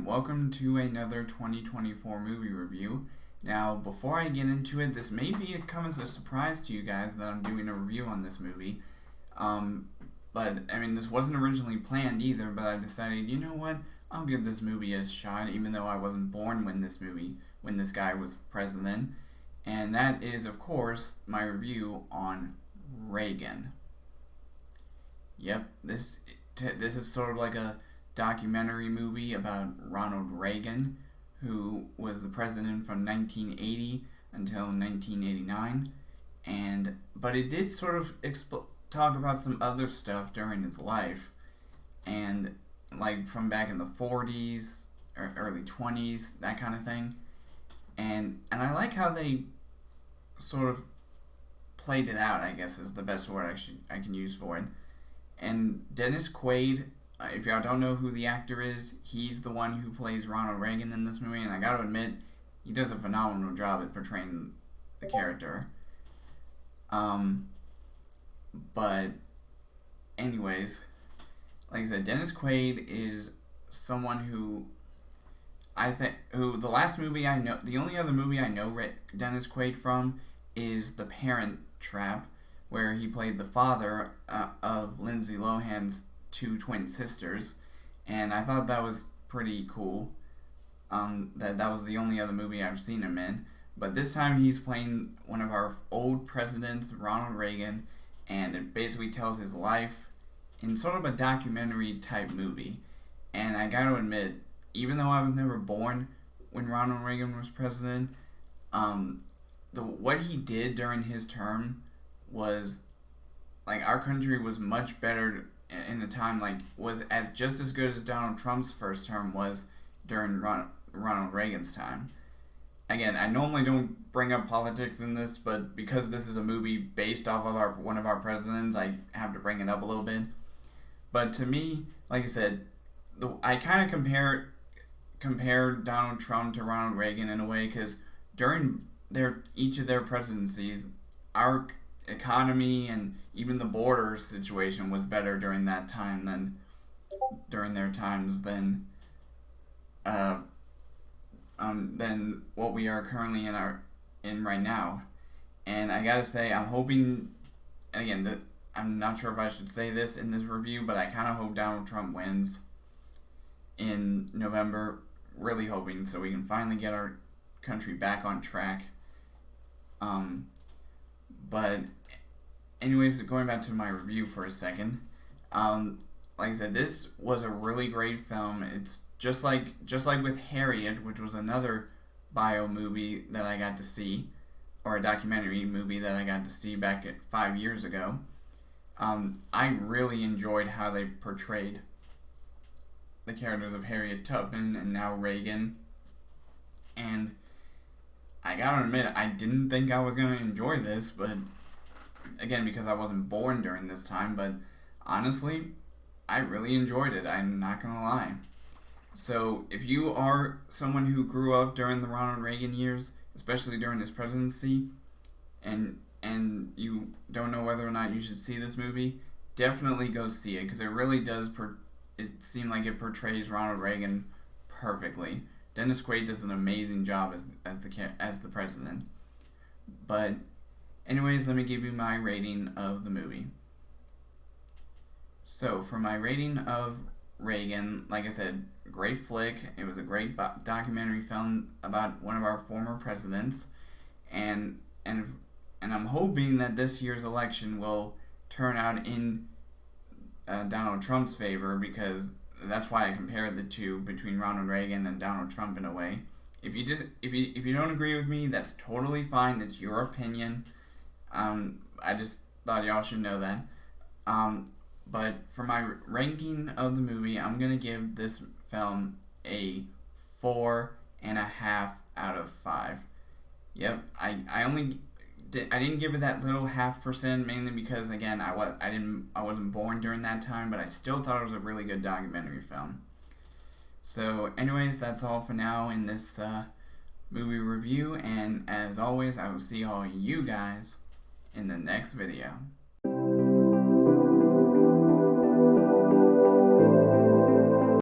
and welcome to another 2024 movie review. Now, before I get into it, this may come as a surprise to you guys that I'm doing a review on this movie. This wasn't originally planned either, but I decided, you know what, I'll give this movie a shot, even though I wasn't born when this guy was president. And that is, of course, my review on Reagan. Yep, this is sort of like a documentary movie about Ronald Reagan, who was the president from 1980 until 1989, but it did sort of talk about some other stuff during his life, and like from back in the 40s or early 20s, that kind of thing, and I like how they sort of played it out, I guess is the best word I can use for it. And Dennis Quaid, if y'all don't know who the actor is, he's the one who plays Ronald Reagan in this movie, and I gotta admit, he does a phenomenal job at portraying the character. But anyways, like I said, Dennis Quaid is someone who the last movie I know, the only other movie I know Dennis Quaid from is The Parent Trap, where he played the father of Lindsay Lohan's two twin sisters, and I thought that was pretty cool. That was the only other movie I've seen him in, but this time he's playing one of our old presidents, Ronald Reagan, and it basically tells his life in sort of a documentary type movie. And I gotta admit, even though I was never born when Ronald Reagan was president, what he did during his term was, like, our country was much better in a time, was just as good as Donald Trump's first term was during Ronald Reagan's time. Again, I normally don't bring up politics in this, but because this is a movie based off of one of our presidents, I have to bring it up a little bit. But to me, like I said, I kind of compare Donald Trump to Ronald Reagan in a way, because during each of their presidencies, our economy and even the border situation was better during that time than during their times than what we are currently in right now. And I gotta say, I'm hoping, again, that I'm not sure if I should say this in this review, but I kind of hope Donald Trump wins in November. Really hoping, so we can finally get our country back on track. But anyways, going back to my review for a second, like I said, this was a really great film. It's just like with Harriet, which was another bio movie that I got to see, or a documentary movie that I got to see back 5 years ago. I really enjoyed how they portrayed the characters of Harriet Tubman and now Reagan, and I gotta admit, I didn't think I was gonna enjoy this, but again, because I wasn't born during this time, but honestly, I really enjoyed it, I'm not gonna lie. So, if you are someone who grew up during the Ronald Reagan years, especially during his presidency, and you don't know whether or not you should see this movie, definitely go see it, because it really does it seem like it portrays Ronald Reagan perfectly. Dennis Quaid does an amazing job as the president. But anyways, let me give you my rating of the movie. So for my rating of Reagan, like I said, great flick. It was a great documentary film about one of our former presidents, and I'm hoping that this year's election will turn out in Donald Trump's favor, because that's why I compared the two between Ronald Reagan and Donald Trump in a way. If you don't agree with me, that's totally fine. It's your opinion. I just thought y'all should know that. But for my ranking of the movie, I'm gonna give this film a 4.5 out of 5. Yep, I didn't give it that little 0.5%, mainly because, again, I wasn't born during that time, but I still thought it was a really good documentary film. So anyways, that's all for now in this movie review, and as always, I will see all you guys in the next video.